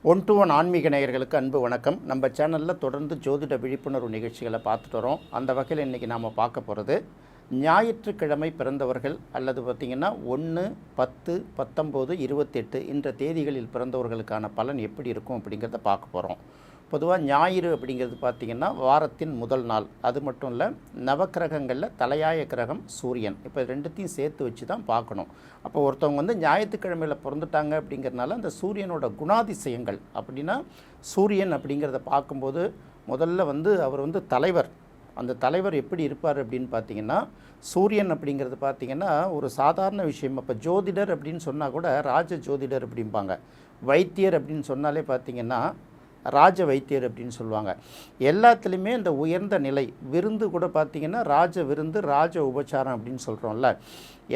One to one ஆன்மீக நேயர்களுக்கு அன்பு வணக்கம். நம்ம சேனலில் தொடர்ந்து ஜோதிட விழிப்புணர்வு நிகழ்ச்சிகளை பார்த்துட்டு வரோம். அந்த வகையில் இன்றைக்கி நாம் பார்க்க போகிறது ஞாயிற்றுக்கிழமை பிறந்தவர்கள் அல்லது பார்த்திங்கன்னா 1, 10, 19, 28 என்ற தேதிகளில் பிறந்தவர்களுக்கான பலன் எப்படி இருக்கும் அப்படிங்கிறத பார்க்க போகிறோம். பொதுவாக ஞாயிறு அப்படிங்கிறது பார்த்திங்கன்னா வாரத்தின் முதல் நாள். அது மட்டும் இல்லை, நவக்கிரகங்களில் தலையாய கிரகம் சூரியன். இப்போ ரெண்டுத்தையும் சேர்த்து வச்சு தான் பார்க்கணும். அப்போ ஒருத்தவங்க ஞாயிற்றுக்கிழமையில் பிறந்துட்டாங்க அப்படிங்கிறதுனால அந்த சூரியனோட குணாதிசயங்கள் அப்படின்னா சூரியன் அப்படிங்கிறத பார்க்கும்போது முதல்ல அவர் தலைவர். அந்த தலைவர் எப்படி இருப்பார் அப்படின்னு பார்த்திங்கன்னா, சூரியன் அப்படிங்கிறது பார்த்திங்கன்னா ஒரு சாதாரண விஷயம். இப்போ ஜோதிடர் அப்படின்னு சொன்னால் கூட ராஜ ஜோதிடர் அப்படிம்பாங்க. வைத்தியர் அப்படின்னு சொன்னாலே பார்த்திங்கன்னா ராஜ வைத்தியர் அப்படின்னு சொல்லுவாங்க. எல்லாத்துலேயுமே இந்த உயர்ந்த நிலை விருந்து கூட பார்த்திங்கன்னா ராஜ விருந்து, ராஜ உபச்சாரம் அப்படின்னு சொல்கிறோம்ல,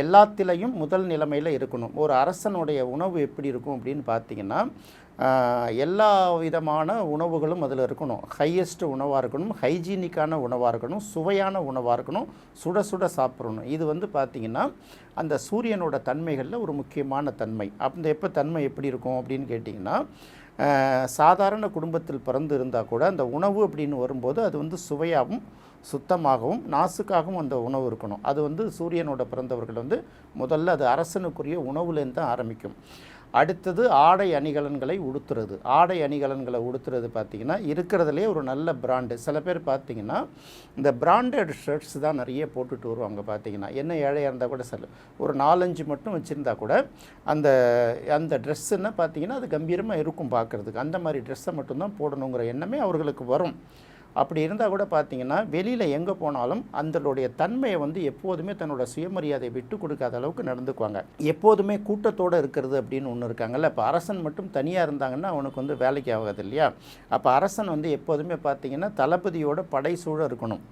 எல்லாத்திலையும் முதல் நிலைமையில் இருக்கணும். ஒரு அரசனுடைய உணவு எப்படி இருக்கும் அப்படின்னு பார்த்திங்கன்னா எல்லா விதமான உணவுகளும் அதில் இருக்கணும். ஹையஸ்ட் உணவாக இருக்கணும், ஹைஜீனிக்கான உணவாக இருக்கணும், சுவையான உணவாக இருக்கணும், சுட சுட சாப்பிடணும். இது பார்த்திங்கன்னா அந்த சூரியனோட தன்மைகளில் ஒரு முக்கியமான தன்மை. அந்த தன்மை எப்படி இருக்கும் அப்படின்னு கேட்டிங்கன்னா, சாதாரண குடும்பத்தில் பிறந்து இருந்தால் கூட அந்த உணவு அப்படின்னு வரும்போது அது சுவையாகவும் சுத்தமாகவும் நாசுக்காகவும் அந்த உணவு இருக்கணும். அது சூரியனோட பிறந்தவர்கள் முதல்ல அது அரசனுக்குரிய உணவுலேருந்து தான் ஆரம்பிக்கும். அடுத்தது ஆடை அணிகலன்களை உடுத்துறது. ஆடை அணிகலன்களை உடுத்துறது பார்த்திங்கன்னா இருக்கிறதுலே ஒரு நல்ல பிராண்டு. சில பேர் பார்த்திங்கன்னா இந்த பிராண்டட் ஷர்ட்ஸ் தான் நிறைய போட்டுட்டு வருவாங்க. பார்த்திங்கன்னா என்ன ஏழையாக இருந்தால் கூட சில ஒரு 4-5 மட்டும் வச்சுருந்தா கூட அந்த அந்த ட்ரெஸ்ஸுன்னு பார்த்திங்கன்னா அது கம்பீரமாக இருக்கும் பார்க்குறதுக்கு. அந்த மாதிரி ட்ரெஸ்ஸை மட்டும்தான் போடணுங்கிற எண்ணமே அவர்களுக்கு வரும். அப்படி இருந்தால் கூட பார்த்திங்கன்னா வெளியில் எங்கே போனாலும் அதனுடைய தன்மையை எப்போதுமே தன்னோட சுயமரியாதையை விட்டு கொடுக்காத அளவுக்கு நடந்துக்குவாங்க. எப்போதுமே கூட்டத்தோடு இருக்கிறது அப்படின்னு ஒன்று இருக்காங்கல்ல. இப்போ அரசன் மட்டும் தனியாக இருந்தாங்கன்னா அவனுக்கு வேலைக்கு ஆகாது இல்லையா. அப்போ அரசன் எப்போதுமே பார்த்திங்கன்னா தளபதியோட படைசூழ இருக்கணும்.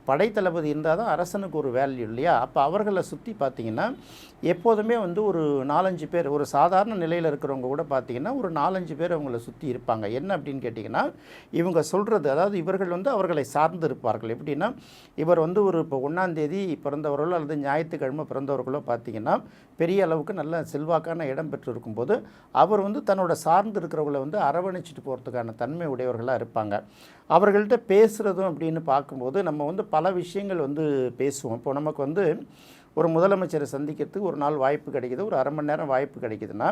படைத்தளபதி இருந்தால் தான் அரசனுக்கு ஒரு வேல்யூ இல்லையா. அப்போ அவர்களை சுற்றி பார்த்திங்கன்னா எப்போதுமே ஒரு 4-5 பேர், ஒரு சாதாரண நிலையில் இருக்கிறவங்க கூட பார்த்திங்கன்னா ஒரு 4-5 பேர் அவங்கள சுற்றி இருப்பாங்க. என்ன அப்படின்னு கேட்டிங்கன்னா, இவங்க சொல்கிறது, அதாவது இவர்கள் அவர்களை சார்ந்து இருப்பார்கள். எப்படின்னா இவர் ஒரு இப்போ 1ஆம் தேதி பிறந்தவர்களோ அல்லது ஞாயிற்றுக்கிழமை பிறந்தவர்களோ பார்த்திங்கன்னா பெரிய அளவுக்கு நல்ல செல்வாக்கான இடம் பெற்று இருக்கும்போது அவர் தன்னோட சார்ந்து இருக்கிறவங்களை அரவணைச்சிட்டு போகிறதுக்கான தன்மை உடையவர்களாக இருப்பாங்க. அவர்கள்ட்ட பேசுகிறதும் அப்படின்னு பார்க்கும்போது நம்ம பல விஷயங்கள் பேசுவோம். இப்போ நமக்கு ஒரு முதலமைச்சரை சந்திக்கிறதுக்கு ஒரு நாள் வாய்ப்பு கிடைக்கிது, ஒரு அரை மணி நேரம் வாய்ப்பு கிடைக்குதுன்னா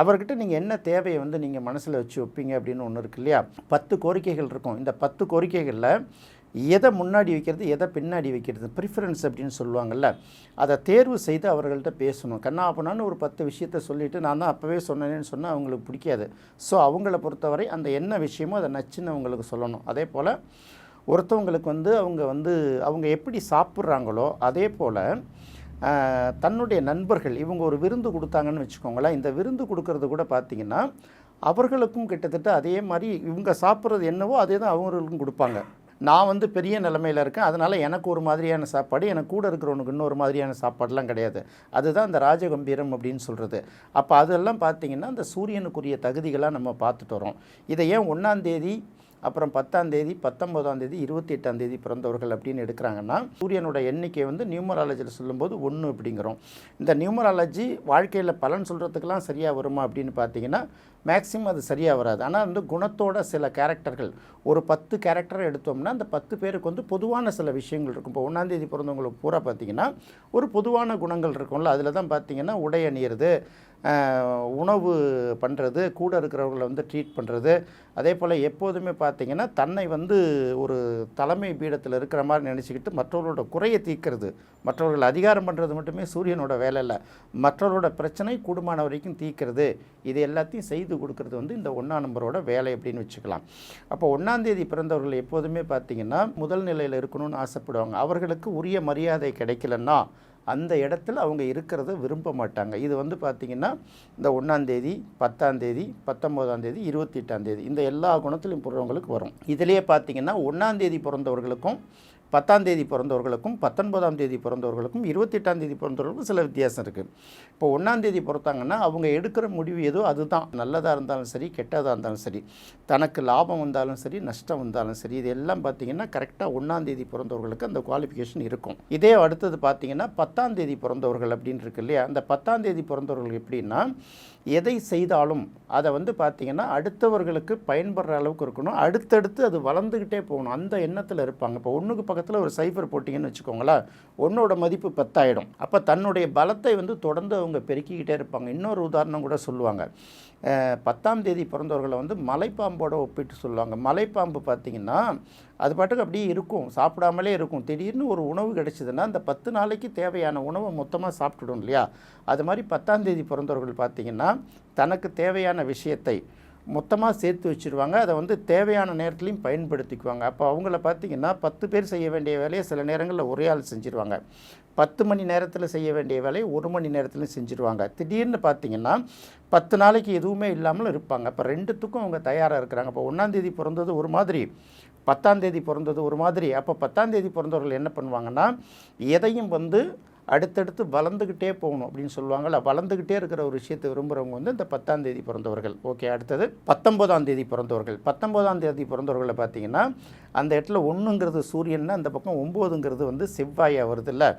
அவர்கிட்ட நீங்கள் என்ன தேவையை நீங்கள் மனசில் வச்சு வைப்பீங்க அப்படின்னு ஒன்று இருக்கு இல்லையா. 10 கோரிக்கைகள் இருக்கும். இந்த 10 கோரிக்கைகளில் எதை முன்னாடி வைக்கிறது, எதை பின்னாடி வைக்கிறது, ப்ரிஃபரன்ஸ் அப்படின்னு சொல்லுவாங்கள்ல, அதை தேர்வு செய்து அவர்கள்ட்ட பேசணும். கண்ணாப்பண்ணான்னு ஒரு 10 விஷயத்த சொல்லிவிட்டு நான் தான் அப்போவே சொன்னேன்னு சொன்னால் அவங்களுக்கு பிடிக்காது. ஸோ அவங்கள பொறுத்தவரை அந்த என்ன விஷயமோ அதை நச்சுன்னு அவங்களுக்கு சொல்லணும். அதே போல் ஒருத்தவங்களுக்கு அவங்க எப்படி சாப்பிட்றாங்களோ அதே போல் தன்னுடைய நண்பர்கள் இவங்க ஒரு விருந்து கொடுத்தாங்கன்னு வச்சுக்கோங்களேன். இந்த விருந்து கொடுக்கறது கூட பார்த்திங்கன்னா அவர்களுக்கும் கிட்டத்தட்ட அதே மாதிரி இவங்க சாப்பிட்றது என்னவோ அதே தான் அவங்களுக்கும் கொடுப்பாங்க. நான் பெரிய நிலைமையில் இருக்கேன், அதனால் எனக்கு ஒரு மாதிரியான சாப்பாடு, எனக்கு கூட இருக்கிறவனுக்கு இன்னொரு மாதிரியான சாப்பாடெலாம் கிடையாது. அதுதான் அந்த ராஜகம்பீரம் அப்படின்னு சொல்கிறது. அப்போ அதெல்லாம் பார்த்திங்கன்னா அந்த சூரியனுக்குரிய தகுதிகளாக நம்ம பார்த்துட்டு வரோம். இதை ஏன் 1ஆம் தேதி, அப்புறம் 10ஆம் தேதி, 19ஆம் தேதி, 28ஆம் தேதி பிறந்தவர்கள் அப்படின்னு எடுக்கிறாங்கன்னா, சூரியனோட எண்ணிக்கை நியூமராலஜியில் சொல்லும்போது 1 அப்படிங்கிறோம். இந்த நியூமராலஜி வாழ்க்கையில் பலன் சொல்கிறதுக்கெல்லாம் சரியாக வருமா அப்படின்னு பார்த்தீங்கன்னா மேக்ஸிமம் அது சரியாக வராது. ஆனால் குணத்தோட சில கேரக்டர்கள், ஒரு 10 கேரக்டரை எடுத்தோம்னா அந்த 10 பேருக்கு பொதுவான சில விஷயங்கள் இருக்கும். இப்போ 1ஆம் தேதி பிறந்தவங்களுக்கு பூரா பார்த்திங்கன்னா ஒரு பொதுவான குணங்கள் இருக்கும்ல. அதில் தான் பார்த்திங்கன்னா உடை அணியிறது, உணவு பண்ணுறது, கூட இருக்கிறவங்களை ட்ரீட் பண்ணுறது, அதே போல் எப்போதுமே பார்த்திங்கன்னா தன்னை ஒரு தலைமை பீடத்தில் இருக்கிற மாதிரி நினச்சிக்கிட்டு மற்றவர்களோட குறையை தீர்க்கிறது, மற்றவர்கள் அதிகாரம் பண்ணுறது மட்டுமே சூரியனோட வேலை இல்லை, மற்றவர்களோட பிரச்சனை கூடுமான வரைக்கும் தீர்க்கிறது, இது எல்லாத்தையும் செய்து கொடுக்கறது இந்த 1ஆம் நம்பரோட வேலை அப்படின்னு வச்சுக்கலாம். அப்போ 1ஆம் தேதி பிறந்தவர்கள் எப்போதுமே பார்த்திங்கன்னா முதல் நிலையில் இருக்கணும்னு ஆசைப்படுவாங்க. அவர்களுக்கு உரிய மரியாதை கிடைக்கலன்னா அந்த இடத்துல அவங்க இருக்கிறத விரும்ப மாட்டாங்க. இது பார்த்திங்கன்னா இந்த 1ஆம் தேதி, 10ஆம் தேதி, 19ஆம் தேதி, 28ஆம் தேதி இந்த எல்லா குணத்திலையும் பிறந்தவங்களுக்கு வரும். இதிலேயே பார்த்திங்கன்னா 1ஆம் தேதி பிறந்தவர்களுக்கும் 10ஆம் தேதி பிறந்தவர்களுக்கும் 19ஆம் தேதி பிறந்தவர்களுக்கும் 28ஆம் தேதி பிறந்தவர்களுக்கும் சில வித்தியாசம் இருக்குது. இப்போ 1ஆம் தேதி பிறந்தாங்கன்னா அவங்க எடுக்கிற முடிவு ஏதோ அதுதான், நல்லதாக இருந்தாலும் சரி கெட்டதாக இருந்தாலும் சரி, தனக்கு லாபம் வந்தாலும் சரி நஷ்டம் வந்தாலும் சரி, இது எல்லாம் பார்த்திங்கன்னா கரெக்டாக 1ஆம் தேதி பிறந்தவர்களுக்கு அந்த குவாலிஃபிகேஷன் இருக்கும். இதே அடுத்தது பார்த்திங்கன்னா 10ஆம் தேதி பிறந்தவர்கள் அப்படின்னு இருக்கு இல்லையா, அந்த 10ஆம் தேதி பிறந்தவர்கள் எப்படின்னா எதை செய்தாலும் அதை வந்து பார்த்திங்கன்னா அடுத்தவர்களுக்கு பயன்படுற அளவுக்கு இருக்கணும், அடுத்தடுத்து அது வளர்ந்துக்கிட்டே போகணும், அந்த எண்ணத்தில் இருப்பாங்க. இப்போ 1க்கு பக்கத்தில் ஒரு சைஃபர் போட்டிங்கன்னு வச்சுக்கோங்களேன், 1ஓட மதிப்பு 10 ஆகிடும். அப்போ தன்னுடைய பலத்தை வந்து தொடர்ந்து அவங்க பெருக்கிக்கிட்டே இருப்பாங்க. இன்னொரு உதாரணம் கூட சொல்லுவாங்க, 10ஆம் தேதி பிறந்தவர்களை வந்து மலைப்பாம்போட ஒப்பிட்டு சொல்லுவாங்க. மலைப்பாம்பு பார்த்திங்கன்னா அது பாட்டுக்கு அப்படியே இருக்கும், சாப்பிடாமலே இருக்கும். திடீர்னு ஒரு உணவு கிடைச்சிதுன்னா அந்த 10 நாளைக்கு தேவையான உணவை மொத்தமாக சாப்பிட்டுடும் இல்லையா. அது மாதிரி 10ஆம் தேதி பிறந்தவர்கள் பார்த்திங்கன்னா தனக்கு தேவையான விஷயத்தை மொத்தமாக சேர்த்து வச்சுருவாங்க, அதை வந்து தேவையான நேரத்துலையும் பயன்படுத்திக்குவாங்க. அப்போ அவங்கள பார்த்திங்கன்னா 10 பேர் செய்ய வேண்டிய வேலையை சில நேரங்களில் ஒரே ஆள் செஞ்சுருவாங்க. 10 மணி நேரத்தில் செய்ய வேண்டிய வேலையை 1 மணி நேரத்தில் செஞ்சுருவாங்க. திடீர்னு பார்த்திங்கன்னா 10 நாளைக்கு எதுவுமே இல்லாமல் இருப்பாங்க. அப்போ ரெண்டுத்துக்கும் அவங்க தயாராக இருக்கிறாங்க. இப்போ 1ஆம் தேதி பிறந்தது ஒரு மாதிரி, 10ஆம் தேதி பிறந்தது ஒரு மாதிரி. அப்போ 10ஆம் தேதி பிறந்தவர்கள் என்ன பண்ணுவாங்கன்னா எதையும் வந்து அடுத்தடுத்து வளர்ந்துக்கிட்டே போகணும் அப்படின்னு சொல்லுவாங்கள்ல, வளர்ந்துக்கிட்டே இருக்கிற ஒரு விஷயத்தை விரும்புகிறவங்க வந்து இந்த 10ஆம் தேதி பிறந்தவர்கள். ஓகே, அடுத்தது 19ஆம் தேதி பிறந்தவர்கள். 19ஆம் தேதி பிறந்தவர்களை பார்த்திங்கன்னா அந்த இடத்துல 1ங்கிறது சூரியன்னா அந்த பக்கம் 9ங்கிறது வந்து செவ்வாயாக வருது இல்லை.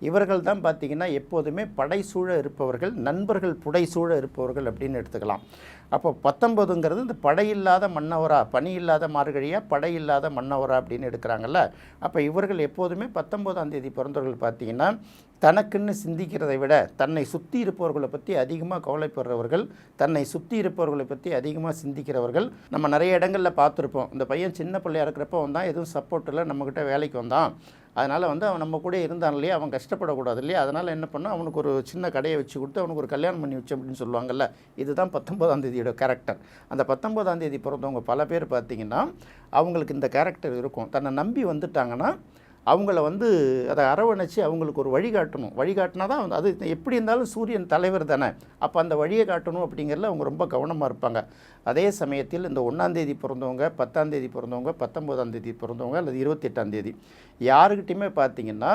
இவர்கள் தான் பார்த்திங்கன்னா எப்போதுமே படைசூழ இருப்பவர்கள், நண்பர்கள் புடைசூழ இருப்பவர்கள் அப்படின்னு எடுத்துக்கலாம். அப்போ 19ங்கிறது இந்த படையில்லாத மன்னவரா, பனி இல்லாத மார்கழியா, படை இல்லாத மன்னவரா அப்படின்னு எடுக்கிறாங்கல்ல. அப்போ இவர்கள் எப்போதுமே 19ஆம் தேதி பிறந்தவர்கள் பார்த்திங்கன்னா தனக்குன்னு சிந்திக்கிறதை விட தன்னை சுற்றி இருப்பவர்களை பற்றி அதிகமாக கவலைப்படுறவர்கள், தன்னை சுற்றி இருப்பவர்களை பற்றி அதிகமாக சிந்திக்கிறவர்கள். நம்ம நிறைய இடங்களில் பார்த்துருப்போம், இந்த பையன் சின்ன பிள்ளையாக இருக்கிறப்ப வந்தான், எதுவும் சப்போர்ட் இல்லை, நம்மக்கிட்ட வேலைக்கு வந்தான், அதனால் வந்து அவன் நம்ம கூட இருந்தான் இல்லையா, அவன் கஷ்டப்படக்கூடாது இல்லையா, அதனால் என்ன பண்ணால் அவனுக்கு ஒரு சின்ன கடையை வச்சு கொடுத்து அவனுக்கு ஒரு கல்யாணம் பண்ணி வச்சு அப்படின்னு சொல்லுவாங்கள்ல. இதுதான் 19ஆம் தேதியோட கேரக்டர். அந்த 19ஆம் தேதி பிறந்தவங்க பல பேர் பார்த்திங்கன்னா அவங்களுக்கு இந்த கேரக்டர் இருக்கும். தன்னை நம்பி வந்துட்டாங்கன்னா அவங்கள வந்து அதை அரவணைச்சி அவங்களுக்கு ஒரு வழிகாட்டணும். வழிகாட்டினா தான் அது எப்படி இருந்தாலும் சூரியன் தலைவர் தானே, அப்போ அந்த வழியை காட்டணும் அப்படிங்கிறதுல அவங்க ரொம்ப கவனமாக இருப்பாங்க. அதே சமயத்தில் இந்த 1ஆம் தேதி பிறந்தவங்க, 10ஆம் தேதி பிறந்தவங்க, 19ஆம் தேதி பிறந்தவங்க அல்லது 28ஆம் தேதி யாருக்கிட்டையுமே பார்த்திங்கன்னா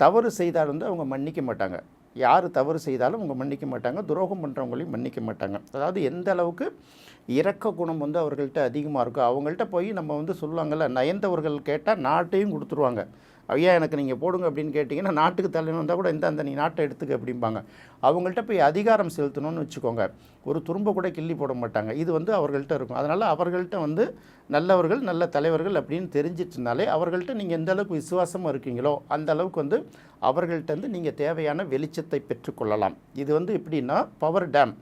தவறு செய்தால் வந்து அவங்க மன்னிக்க மாட்டாங்க. யார் தவறு செய்தாலும் அவங்க மன்னிக்க மாட்டாங்க, துரோகம் பண்ணுறவங்களையும் மன்னிக்க மாட்டாங்க. அதாவது எந்த அளவுக்கு இரக்க குணம் வந்து அவர்கள்ட்ட அதிகமாக இருக்கும். அவங்கள்ட்ட போய் நம்ம வந்து சொல்லுவாங்கள்ல, நயந்தவர்கள் கேட்டால் நாட்டையும் கொடுத்துருவாங்க. ஐயா எனக்கு நீங்கள் போடுங்க அப்படின்னு கேட்டிங்கன்னா நாட்டுக்கு தலைவன் வந்தால் கூட இந்த நீ நாட்டை எடுத்துக்க அப்படிம்பாங்க. அவங்கள்ட்ட போய் அதிகாரம் செலுத்தணும்னு வச்சுக்கோங்க, ஒரு துரும்ப கூட கிள்ளி போட மாட்டாங்க. இது வந்து அவர்கள்ட்ட இருக்கும். அதனால் அவர்கள்ட்ட வந்து நல்லவர்கள், நல்ல தலைவர்கள் அப்படின்னு தெரிஞ்சிட்டுனாலே அவர்கள்ட்ட நீங்கள் எந்த அளவுக்கு விசுவாசமாக இருக்கீங்களோ அந்த அளவுக்கு வந்து அவர்கள்ட்ட வந்து நீங்கள் தேவையான வெளிச்சத்தை பெற்றுக்கொள்ளலாம். இது வந்து எப்படின்னா பவர் டேம்.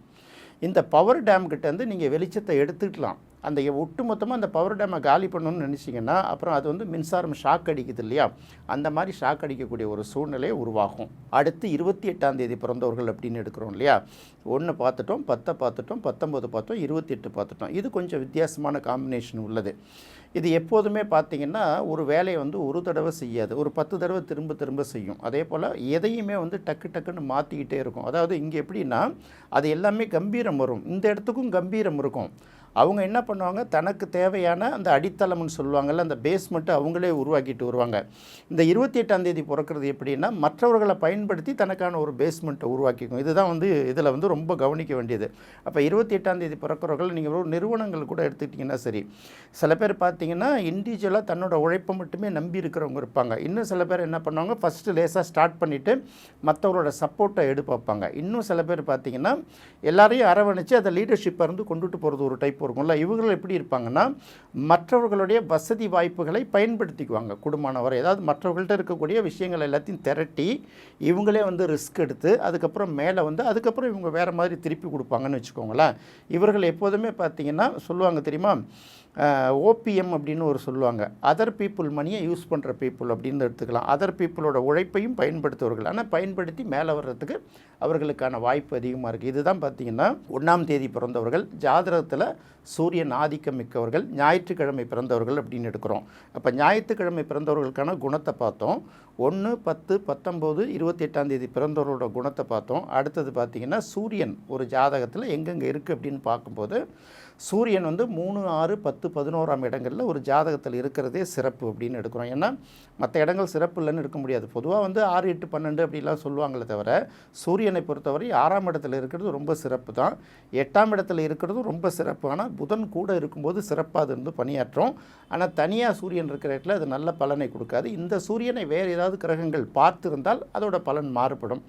இந்த பவர் டேம் கிட்டேருந்து நீங்கள் வெளிச்சத்தை எடுத்துக்கலாம். அந்த ஒட்டுமொத்தமாக அந்த பவர் டேமை காலி பண்ணணும்னு நினச்சிங்கன்னா அப்புறம் அது வந்து மின்சாரம் ஷாக் அடிக்குது இல்லையா, அந்த மாதிரி ஷாக் அடிக்கக்கூடிய ஒரு சூழ்நிலை உருவாகும். அடுத்து 28ஆம் தேதி பிறந்தவர்கள் அப்படின்னு எடுக்கிறோம் இல்லையா, 1 பார்த்துட்டோம், 10 பார்த்துட்டோம், 19 பார்த்தோம், 28 பார்த்துட்டோம். இது கொஞ்சம் வித்தியாசமான காம்பினேஷன் உள்ளது. இது எப்போதுமே பார்த்திங்கன்னா ஒரு வேலையை வந்து ஒரு தடவை செய்யாது, ஒரு 10 தடவை திரும்ப திரும்ப செய்யும். அதே போல் எதையுமே வந்து டக்குன்னு மாற்றிக்கிட்டே இருக்கும். அதாவது இங்கே எப்படின்னா அது எல்லாமே கம்பீரம் வரும், இந்த இடத்துக்கும் கம்பீரம் இருக்கும். அவங்க என்ன பண்ணுவாங்க, தனக்கு தேவையான அந்த அடித்தளம்னு சொல்லுவாங்கள்ல, அந்த பேஸ்மெண்ட்டை அவங்களே உருவாக்கிட்டு வருவாங்க. இந்த 28ஆம் தேதி பிறக்கிறது எப்படின்னா மற்றவர்களை பயன்படுத்தி தனக்கான ஒரு பேஸ்மெண்ட்டை உருவாக்கிக்கும். இதுதான் வந்து இதில் வந்து ரொம்ப கவனிக்க வேண்டியது. அப்போ 28ஆம் தேதி பிறக்கிறவர்கள் நீங்கள் ஒரு நிறுவனங்கள் கூட எடுத்துக்கிட்டிங்கன்னா சரி, சில பேர் பார்த்திங்கன்னா இண்டிவிஜுவலாக தன்னோட உழைப்பை மட்டுமே நம்பி இருக்கிறவங்க இருப்பாங்க. இன்னும் சில பேர் என்ன பண்ணுவாங்க, ஃபஸ்ட்டு லேசாக ஸ்டார்ட் பண்ணிவிட்டு மற்றவரோட சப்போர்ட்டை எடுப்பாங்க. இன்னும் சில பேர் பார்த்திங்கன்னா எல்லாரையும் அரவணைச்சு அதை லீடர்ஷிப்பை இருந்து கொண்டுட்டு போகிறது ஒரு டைப் இருக்கும்ல. இவர்கள் எப்படி இருப்பாங்கன்னா மற்றவர்களுடைய வசதி வாய்ப்புகளை பயன்படுத்திக்குவாங்க. குடும்பமானவர் ஏதாவது மற்றவர்கள்ட்ட இருக்கக்கூடிய விஷயங்கள் எல்லாத்தையும் திரட்டி இவங்களே வந்து ரிஸ்க் எடுத்து அதுக்கப்புறம் மேலே வந்து அதுக்கப்புறம் இவங்க வேறு மாதிரி திருப்பி கொடுப்பாங்கன்னு வச்சுக்கோங்களேன். இவர்கள் எப்போதுமே பார்த்திங்கன்னா சொல்லுவாங்க தெரியுமா, ஓபிஎம் அப்படின்னு ஒரு சொல்லுவாங்க, அதர் பீப்புள் மணியை யூஸ் பண்ணுற பீப்புள் அப்படின்னு எடுத்துக்கலாம். அதர் பீப்புளோட உழைப்பையும் பயன்படுத்துவர்கள், ஆனால் பயன்படுத்தி மேலே வர்றதுக்கு அவர்களுக்கான வாய்ப்பு அதிகமாக இருக்குது. இதுதான் பார்த்திங்கன்னா 1ஆம் தேதி பிறந்தவர்கள், ஜாதகத்தில் சூரியன் ஆதிக்கம் மிக்கவர்கள், ஞாயிற்றுக்கிழமை பிறந்தவர்கள் அப்படின்னு எடுக்கிறோம். அப்போ ஞாயிற்றுக்கிழமை பிறந்தவர்களுக்கான குணத்தை பார்த்தோம். 1, 10, 19, 28ஆம் தேதி பிறந்தவர்களோட குணத்தை பார்த்தோம். அடுத்தது பார்த்திங்கன்னா சூரியன் ஒரு ஜாதகத்தில் எங்கெங்கே இருக்குது அப்படின்னு பார்க்கும்போது சூரியன் வந்து 3, 6, 10, 11ஆம் இடங்களில் ஒரு ஜாதகத்தில் இருக்கிறதே சிறப்பு அப்படின்னு எடுக்கிறோம். ஏன்னா மற்ற இடங்கள் சிறப்பு இல்லைன்னு எடுக்க முடியாது. பொதுவாக வந்து 6, 8, 12 அப்படிலாம் சொல்லுவாங்களே தவிர, சூரியனை பொறுத்தவரை 6ஆம் இடத்துல இருக்கிறது ரொம்ப சிறப்பு தான். 8ஆம் இடத்துல இருக்கிறதும் ரொம்ப சிறப்பு. ஆனால் புதன் கூட இருக்கும்போது சிறப்பாக அது வந்து பணியாற்றும். ஆனால் தனியாக சூரியன் இருக்கிற இடத்துல அது நல்ல பலனை கொடுக்காது. இந்த சூரியனை வேறு ஏதாவது கிரகங்கள் பார்த்திருந்தால் அதோட பலன் மாறுபடும்.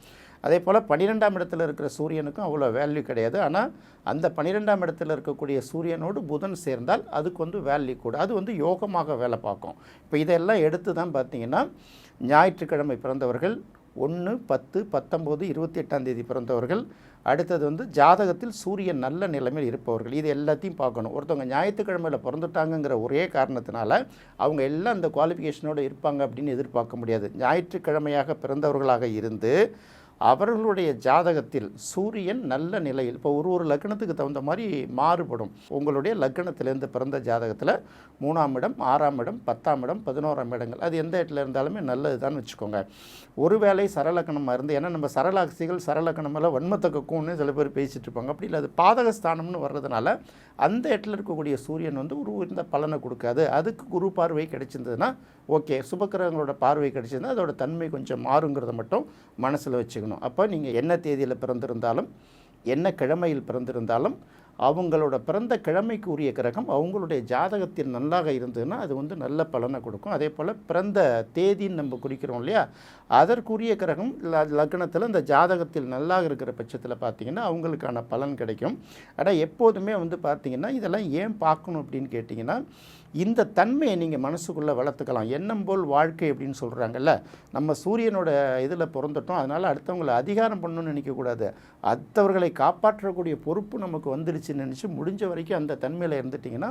அதே போல் 12ஆம் இடத்துல இருக்கிற சூரியனுக்கும் அவ்வளோ வேல்யூ கிடையாது. ஆனால் அந்த 12ஆம் இடத்துல இருக்கக்கூடிய சூரியனோடு புதன் சேர்ந்தால் அதுக்கு வந்து வேல்யூ கூட, அது வந்து யோகமாக வேலை பார்க்கும். இப்போ இதெல்லாம் எடுத்து தான் பார்த்தீங்கன்னா ஞாயிற்றுக்கிழமை பிறந்தவர்கள் 1, 10, 19, 28ஆம் தேதி பிறந்தவர்கள், அடுத்தது வந்து ஜாதகத்தில் சூரியன் நல்ல நிலைமையில் இருப்பவர்கள், இது எல்லாத்தையும் பார்க்கணும். ஒருத்தவங்க ஞாயிற்றுக்கிழமையில் பிறந்துட்டாங்கங்கிற ஒரே காரணத்தினால அவங்க எல்லாம் அந்த குவாலிஃபிகேஷனோடு இருப்பாங்க அப்படின்னு எதிர்பார்க்க முடியாது. ஞாயிற்றுக்கிழமையாக பிறந்தவர்களாக இருந்து அவர்களுடைய ஜாதகத்தில் சூரியன் நல்ல நிலையில், இப்போ ஒரு லக்னத்துக்கு தகுந்த மாதிரி மாறுபடும். உங்களுடைய லக்னத்திலேருந்து பிறந்த ஜாதகத்தில் 3ஆம் இடம், 6ஆம் இடம், 10ஆம் இடம், 11ஆம் இடங்கள், அது எந்த இடத்துல இருந்தாலுமே நல்லது தான் வச்சுக்கோங்க. ஒருவேளை சரலக்கணமாக இருந்து, ஏன்னா நம்ம சரலாக்சிகள் சரலக்கணமெல்லாம் வன்மத்தக்கூன்னு சில பேர் பேசிகிட்டு இருப்பாங்க. அப்படி இல்லை, அது பாதகஸ்தானம்னு வர்றதுனால அந்த இடத்துல இருக்கக்கூடிய சூரியன் வந்து இந்த பலனை கொடுக்காது. அதுக்கு குரு பார்வை கிடைச்சிருந்ததுன்னா ஓகே, சுபக்கிரகங்களோட பார்வை கிடைச்சிருந்தா அதோட தன்மை கொஞ்சம் மாறுங்கிறத மட்டும் மனசில் வச்சுக்கணும். அப்போ நீங்கள் என்ன தேதியில் பிறந்திருந்தாலும், என்ன கிழமையில் பிறந்திருந்தாலும், அவங்களோட பிறந்த கிழமைக்கு உரிய கிரகம் அவங்களுடைய ஜாதகத்தில் நல்லாக இருந்ததுன்னா அது வந்து நல்ல பலனை கொடுக்கும். அதே போல் பிறந்த தேதின்னு நம்ம குறிக்கிறோம் இல்லையா, அதற்குரிய கிரகம் லக்னத்தில் இந்த ஜாதகத்தில் நல்லாக இருக்கிற பட்சத்தில் பார்த்திங்கன்னா அவங்களுக்கான பலன் கிடைக்கும். ஆனால் எப்போதுமே வந்து பார்த்திங்கன்னா இதெல்லாம் ஏன் பார்க்கணும் அப்படின்னு கேட்டிங்கன்னா, இந்த தன்மையை நீங்கள் மனசுக்குள்ளே வளர்த்துக்கலாம். எண்ணம் போல் வாழ்க்கை அப்படின்னு சொல்கிறாங்கல்ல, நம்ம சூரியனோட இதில் பிறந்துட்டோம், அதனால் அடுத்தவங்களை அதிகாரம் பண்ணணும்னு நினைக்கக்கூடாது. அடுத்தவர்களை காப்பாற்றக்கூடிய பொறுப்பு நமக்கு வந்துடுச்சுன்னு நினச்சி முடிஞ்ச வரைக்கும் அந்த தன்மையில் இருந்துட்டிங்கன்னா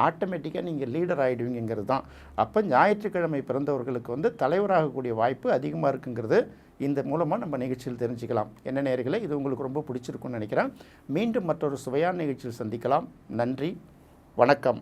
ஆட்டோமேட்டிக்காக நீங்கள் லீடர் ஆகிடுவீங்கிறது தான். அப்போ ஞாயிற்றுக்கிழமை பிறந்தவர்களுக்கு வந்து தலைவராகக்கூடிய வாய்ப்பு அதிகமாக இருக்குங்கிறது இந்த மூலமாக நம்ம நிகழ்ச்சியில் தெரிஞ்சுக்கலாம். என்ன நேயர்களே, இது உங்களுக்கு ரொம்ப பிடிச்சிருக்குன்னு நினைக்கிறேன். மீண்டும் மற்றொரு சுவையான நிகழ்ச்சியில் சந்திக்கலாம். நன்றி, வணக்கம்.